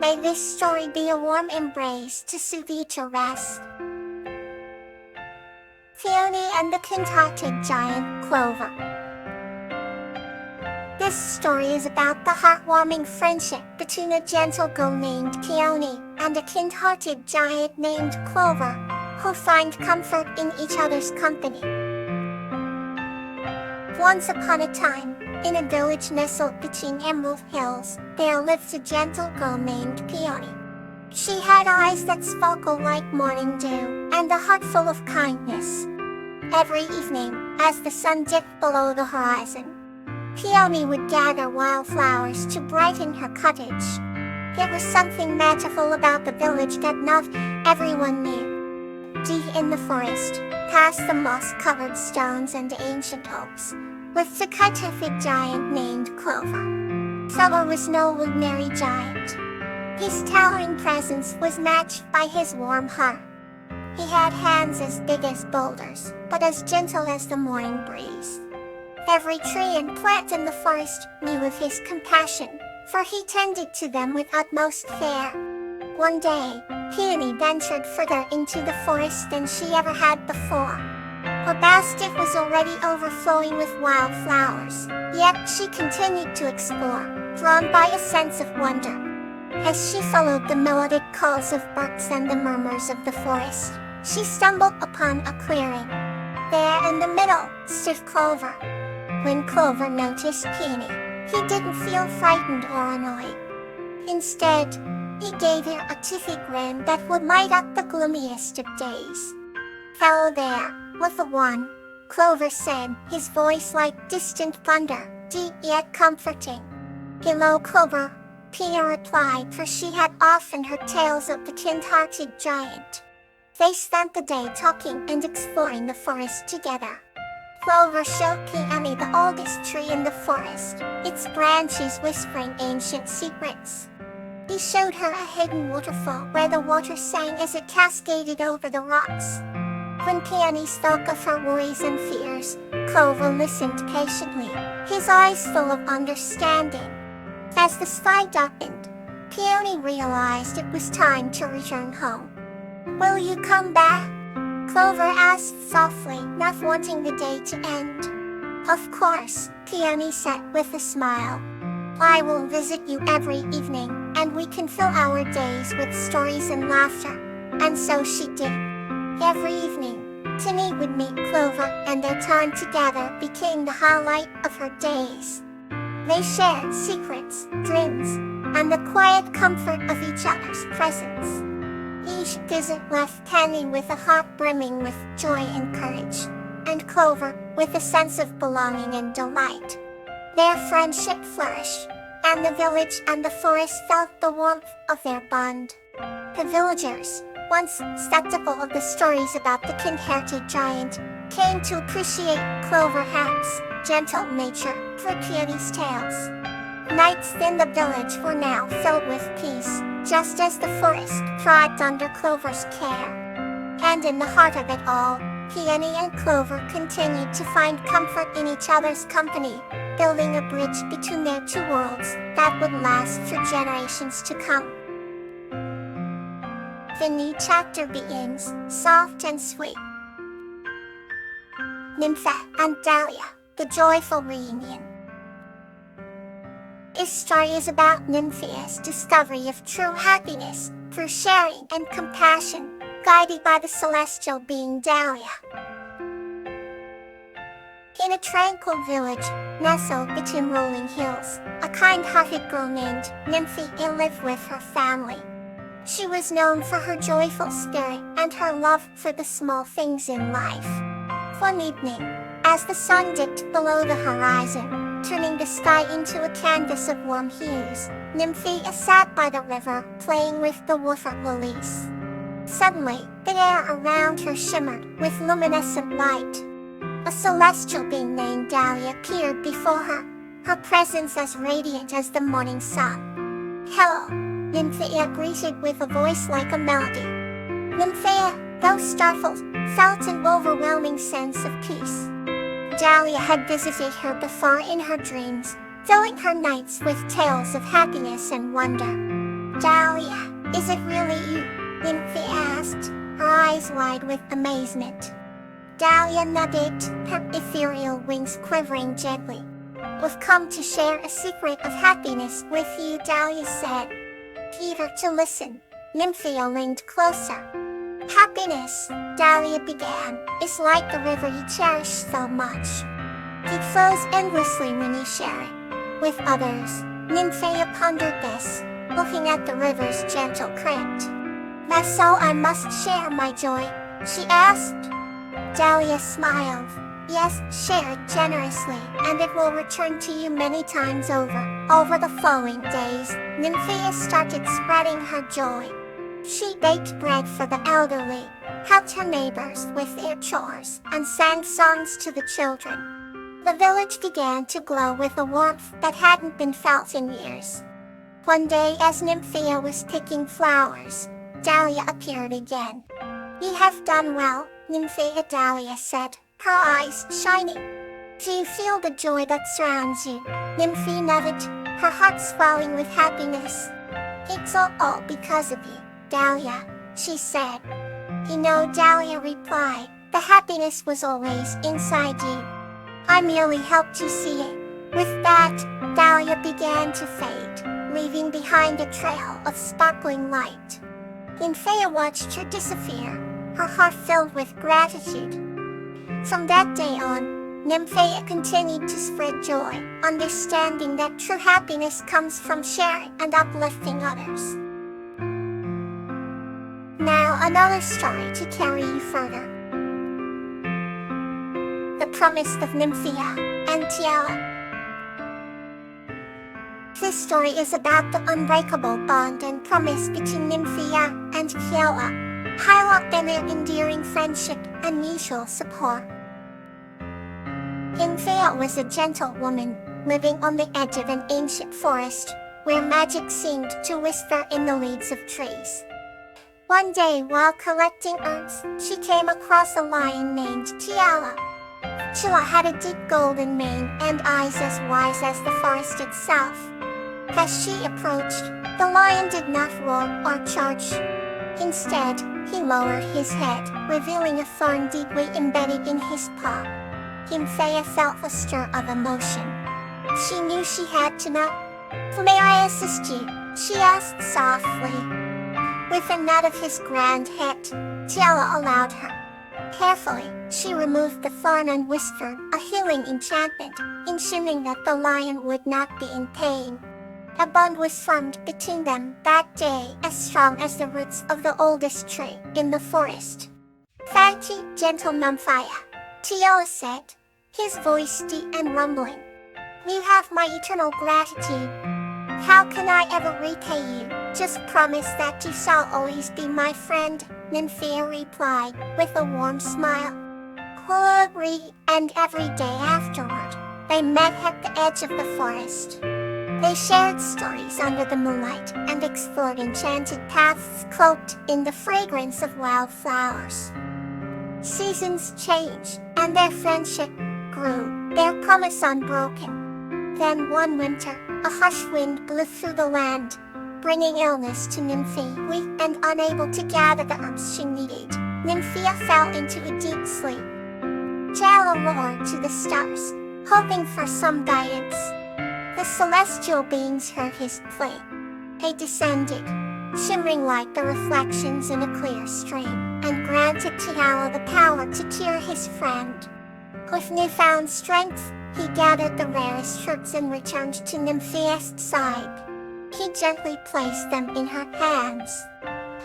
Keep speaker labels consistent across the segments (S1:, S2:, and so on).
S1: May this story be a warm embrace to soothe you to rest. Peony and the Kind-Hearted Giant Clover. This story is about the heartwarming friendship between a gentle girl named Peony and a kind-hearted giant named Clover, who find comfort in each other's company. Once upon a time, in a village nestled between emerald hills, there lived a gentle girl named Peony. She had eyes that sparkled like morning dew, and a heart full of kindness. Every evening, as the sun dipped below the horizon, Peony would gather wildflowers to brighten her cottage. There was something magical about the village that not everyone knew. Deep in the forest, past the moss-covered stones and ancient oaks, lived a kind-hearted giant named Clover. Clover was no ordinary giant. His towering presence was matched by his warm heart. He had hands as big as boulders, but as gentle as the morning breeze. Every tree and plant in the forest knew of his compassion, for he tended to them with utmost care. One day, Peony ventured further into the forest than she ever had before. Her basket was already overflowing with wildflowers, yet she continued to explore, drawn by a sense of wonder. As she followed the melodic calls of birds and the murmurs of the forest, she stumbled upon a clearing. There in the middle stood Clover. When Clover noticed Peony, he didn't feel frightened or annoyed. Instead, he gave her a toothy grin that would light up the gloomiest of days. "Hello there, little one," Clover said, his voice like distant thunder, deep yet comforting. "Hello, Clover," Peony replied, for she had often heard tales of the kind-hearted giant. They spent the day talking and exploring the forest together. Clover showed Peony the oldest tree in the forest, its branches whispering ancient secrets. He showed her a hidden waterfall where the water sang as it cascaded over the rocks. When Peony spoke of her worries and fears, Clover listened patiently, his eyes full of understanding. As the sky darkened, Peony realized it was time to return home. "Will you come back?" Clover asked softly, not wanting the day to end. "Of course," Peony said with a smile. "I will visit you every evening, and we can fill our days with stories and laughter." And so she did. Every evening, Peony would meet Clover, and their time together became the highlight of her days. They shared secrets, dreams, and the quiet comfort of each other's presence. Each visit left Peony with a heart brimming with joy and courage, and Clover with a sense of belonging and delight. Their friendship flourished, and the village and the forest felt the warmth of their bond. The villagers, once skeptical of the stories about the kind-hearted giant, came to appreciate Cloverheart's gentle nature for Peony's tales. Nights in the village were now filled with peace, just as the forest thrived under Clover's care. And in the heart of it all, Peony and Clover continued to find comfort in each other's company, building a bridge between their two worlds that would last for generations to come. The new chapter begins, soft and sweet. Nympha and Dahlia, the joyful reunion. This story is about Nymphaea's discovery of true happiness through sharing and compassion, guided by the celestial being Dahlia. In a tranquil village, nestled between rolling hills, a kind-hearted girl named Nymphaea lived with her family. She was known for her joyful spirit and her love for the small things in life. One evening, as the sun dipped below the horizon, turning the sky into a canvas of warm hues, Nymphaea sat by the river, playing with the water lilies. Suddenly, the air around her shimmered with luminescent light. A celestial being named Dahlia appeared before her, her presence as radiant as the morning sun. "Hello," Nymphaea greeted with a voice like a melody. Nymphaea, though startled, felt an overwhelming sense of peace. Dahlia had visited her before in her dreams, filling her nights with tales of happiness and wonder. Dahlia, is it really you? Nymphy asked, her eyes wide with amazement. Dahlia nodded, her ethereal wings quivering gently. We've come to share a secret of happiness with you, Dahlia said. Eager to listen, Nymphia leaned closer. Happiness, Dahlia began, is like the river you cherish so much. It flows endlessly when you share it with others. Nymphia pondered this, looking at the river's gentle current. So I must share my joy, she asked. Dahlia smiled. Yes, share it generously, and it will return to you many times over. Over the following days, Nymphia started spreading her joy. She baked bread for the elderly, helped her neighbors with their chores, and sang songs to the children. The village began to glow with a warmth that hadn't been felt in years. One day, as Nymphia was picking flowers, Dahlia appeared again. You have done well, Nymphia, Dahlia said, her eyes shining. Do you feel the joy that surrounds you? Nymphia nodded, her heart swelling with happiness. It's all because of you, Dahlia, she said. You know, Dahlia replied, the happiness was always inside you. I merely helped you see it. With that, Dahlia began to fade, leaving behind a trail of sparkling light. Nymphia watched her disappear, her heart filled with gratitude. From that day on, Nymphia continued to spread joy, understanding that true happiness comes from sharing and uplifting others. Now another story to carry you further. The Promise of Nymphia and Tiala. This story is about the unbreakable bond and promise between Nymphia and Tiala, highlighting their endearing friendship and mutual support. Nymphia was a gentle woman, living on the edge of an ancient forest, where magic seemed to whisper in the leaves of trees. One day, while collecting herbs, she came across a lion named Tiala. Tiala had a deep golden mane and eyes as wise as the forest itself. As she approached, the lion did not roar or charge. Instead, he lowered his head, revealing a thorn deeply embedded in his paw. Nymphia felt a stir of emotion. She knew she had to know. May I assist you? She asked softly. With a nod of his grand head, Tiala allowed her. Carefully, she removed the thorn and whispered a healing enchantment, ensuring that the lion would not be in pain. A bond was formed between them that day, as strong as the roots of the oldest tree in the forest. Thank you, gentle Nymphia, Tiala said, his voice deep and rumbling. You have my eternal gratitude. How can I ever repay you? Just promise that you shall always be my friend, Nymphia replied, with a warm smile. And every day afterward, they met at the edge of the forest. They shared stories under the moonlight and explored enchanted paths cloaked in the fragrance of wildflowers. Seasons changed, and their friendship grew, their promise unbroken. Then one winter, a harsh wind blew through the land, bringing illness to Nymphia. Weak and unable to gather the herbs she needed, Nymphia fell into a deep sleep. Tiala roared to the stars, hoping for some guidance. The celestial beings heard his plea. They descended, shimmering like the reflections in a clear stream, and granted Tiala the power to cure his friend. With newfound strength, he gathered the rarest herbs and returned to Nymphia's side. He gently placed them in her hands.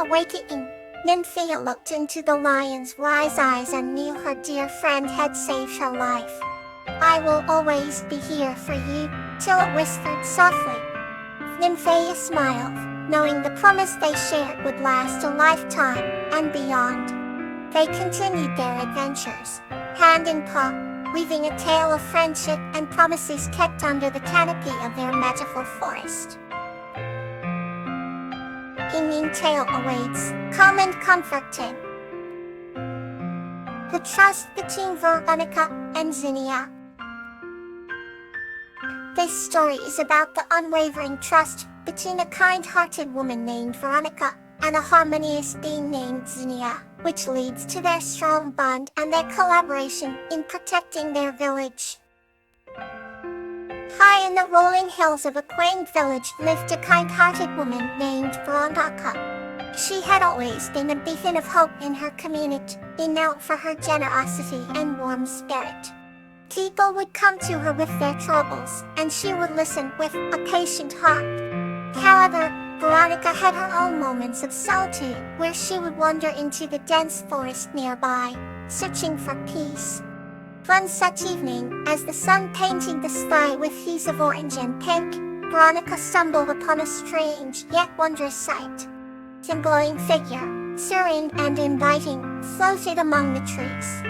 S1: Awakening, Nymphia looked into the lion's wise eyes and knew her dear friend had saved her life. I will always be here for you, Tiala whispered softly. Nymphia smiled, knowing the promise they shared would last a lifetime and beyond. They continued their adventures, hand in paw, weaving a tale of friendship and promises kept under the canopy of their magical forest. A new tale awaits, calm and comforting. The Trust Between Veronica and Zinnia. This story is about the unwavering trust between a kind-hearted woman named Veronica and a harmonious being named Zinnia, which leads to their strong bond and their collaboration in protecting their village. High in the rolling hills of a quaint village lived a kind-hearted woman named Veronica. She had always been a beacon of hope in her community, renowned for her generosity and warm spirit. People would come to her with their troubles, and she would listen with a patient heart. However, Veronica had her own moments of solitude, where she would wander into the dense forest nearby, searching for peace. One such evening, as the sun painted the sky with hues of orange and pink, Veronica stumbled upon a strange yet wondrous sight. A glowing figure, serene and inviting, floated among the trees.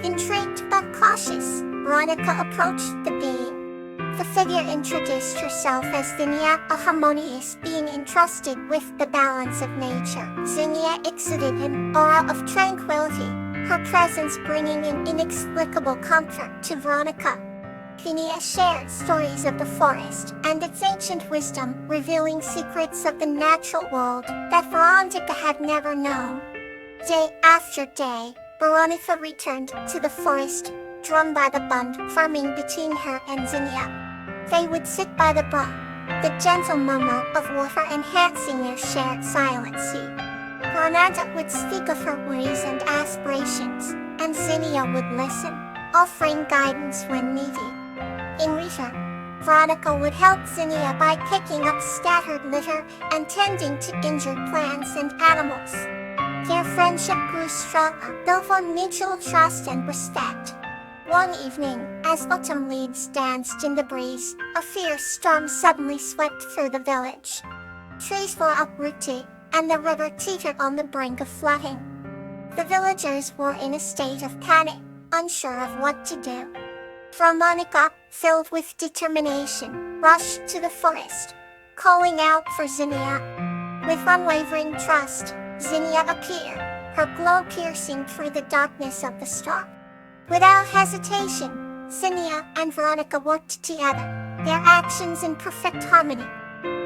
S1: Intrigued but cautious, Veronica approached the being. The figure introduced herself as Zinnia, a harmonious being entrusted with the balance of nature. Zinnia exuded an aura of tranquility, her presence bringing an inexplicable comfort to Veronica. Zinnia shared stories of the forest and its ancient wisdom, revealing secrets of the natural world that Veronica had never known. Day after day, Veronica returned to the forest, drawn by the bond forming between her and Zinnia. They would sit by the brook, the gentle murmur of water enhancing their shared silence. Veronica would speak of her worries and aspirations, and Zinnia would listen, offering guidance when needed. In return, Veronica would help Zinnia by picking up scattered litter and tending to injured plants and animals. Their friendship grew stronger, built on mutual trust and respect. One evening, as autumn leaves danced in the breeze, a fierce storm suddenly swept through the village. Trees were uprooted, and the river teetered on the brink of flooding. The villagers were in a state of panic, unsure of what to do. Veronica, filled with determination, rushed to the forest, calling out for Zinnia. With unwavering trust, Zinnia appeared, her glow piercing through the darkness of the storm. Without hesitation, Zinnia and Veronica worked together, their actions in perfect harmony.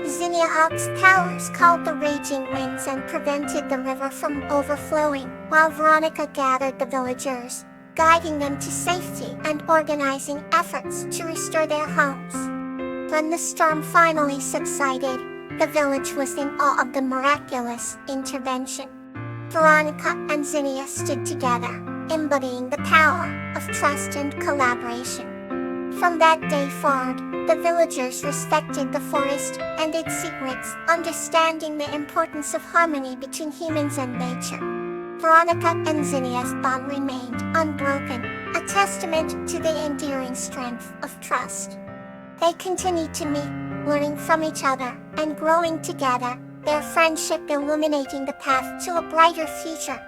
S1: Zinnia's powers called the raging winds and prevented the river from overflowing, while Veronica gathered the villagers, guiding them to safety and organizing efforts to restore their homes. When the storm finally subsided, the village was in awe of the miraculous intervention. Veronica and Zinnia stood together, embodying the power of trust and collaboration. From that day forward, the villagers respected the forest and its secrets, understanding the importance of harmony between humans and nature. Veronica and Zinnia's bond remained unbroken, a testament to the enduring strength of trust. They continued to meet, learning from each other, and growing together, their friendship illuminating the path to a brighter future.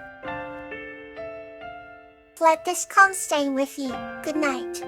S1: Let this calm stay with you. Good night.